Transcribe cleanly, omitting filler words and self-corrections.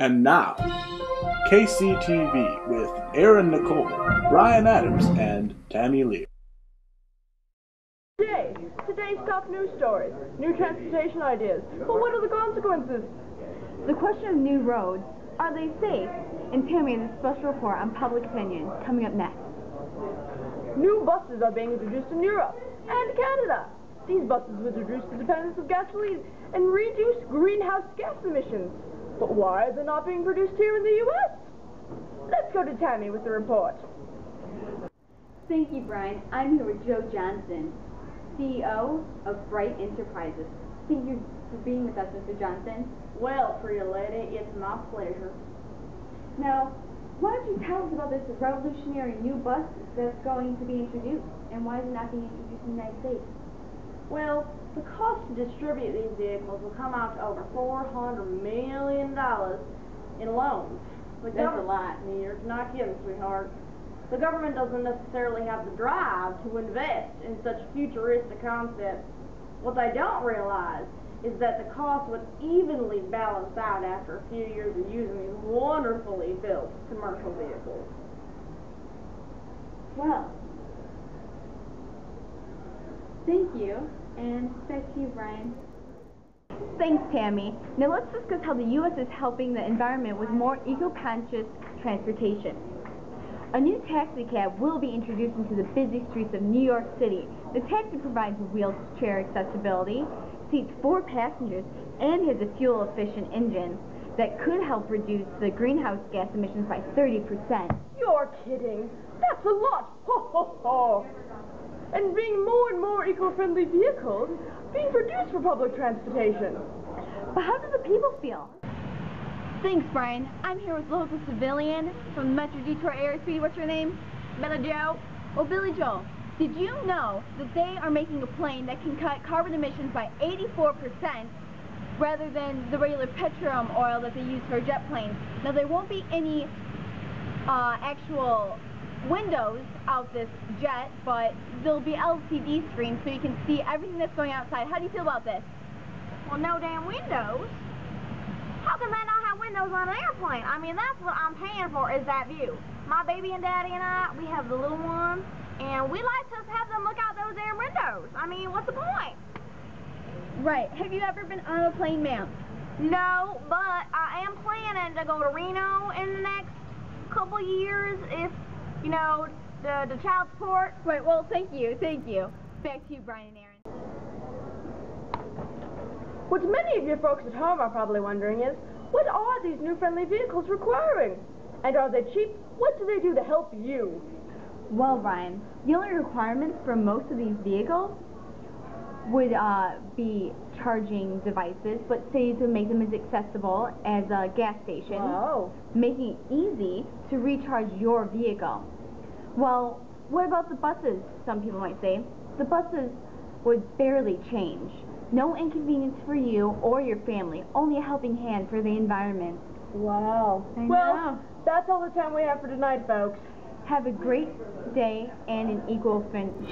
And now, Kctv with Aaron Nicole, Brian Adams, and Tammy Lear. Today's top news stories, new transportation ideas. But what are the consequences? The question of new roads, are they safe? And Tammy has a special report on public opinion coming up next. New buses are being introduced in Europe and Canada. These buses would reduce the dependence of gasoline and reduce greenhouse gas emissions. But why are they not being produced here in the U.S.? Let's go to Tammy with the report. Thank you, Brian. I'm here with Joe Johnson, CEO of Bright Enterprises. Thank you for being with us, Mr. Johnson. Well, pretty lady, it's my pleasure. Now, why don't you tell us about this revolutionary new bus that's going to be introduced, and why is it not being introduced in the United States? Well, the cost to distribute these vehicles will come out to over $400 million in loans. That's a lot. You're not kidding, sweetheart. The government doesn't necessarily have the drive to invest in such futuristic concepts. What they don't realize is that the cost would evenly balance out after a few years of using these wonderfully built commercial vehicles. Well, thank you, and back to you, Brian. Thanks, Tammy. Now let's discuss how the U.S. is helping the environment with more eco-conscious transportation. A new taxi cab will be introduced into the busy streets of New York City. The taxi provides wheelchair accessibility, seats 4 passengers, and has a fuel-efficient engine that could help reduce the greenhouse gas emissions by 30%. You're kidding. That's a lot. Ho, ho, ho. And being more and more eco-friendly vehicles being produced for public transportation. But how do the people feel? Thanks, Brian. I'm here with local civilian from the Metro Detroit area. Sweetie, what's your name? Billy Joe. Oh, Billy Joe, did you know that they are making a plane that can cut carbon emissions by 84% rather than the regular petroleum oil that they use for jet planes? Now, there won't be any actual windows out this jet, but there'll be LCD screens so you can see everything that's going outside. How do you feel about this? Well, no damn windows. How can they not have windows on an airplane? I mean, that's what I'm paying for, is that view. My baby and daddy and I, we have the little ones, and we like to have them look out those damn windows. I mean, what's the point? Right. Have you ever been on a plane, ma'am? No, but I am planning to go to Reno in the next couple years if, you know, the child support. Right, well, thank you. Back to you, Brian and Aaron. What many of you folks at home are probably wondering is, what are these new friendly vehicles requiring? And are they cheap? What do they do to help you? Well, Brian, the only requirements for most of these vehicles would be charging devices, but say to make them as accessible as a gas station, making it easy to recharge your vehicle. Well, what about the buses, some people might say? The buses would barely change. No inconvenience for you or your family, only a helping hand for the environment. Wow. Well, that's all the time we have for tonight, folks. Have a great day and an eco-friendly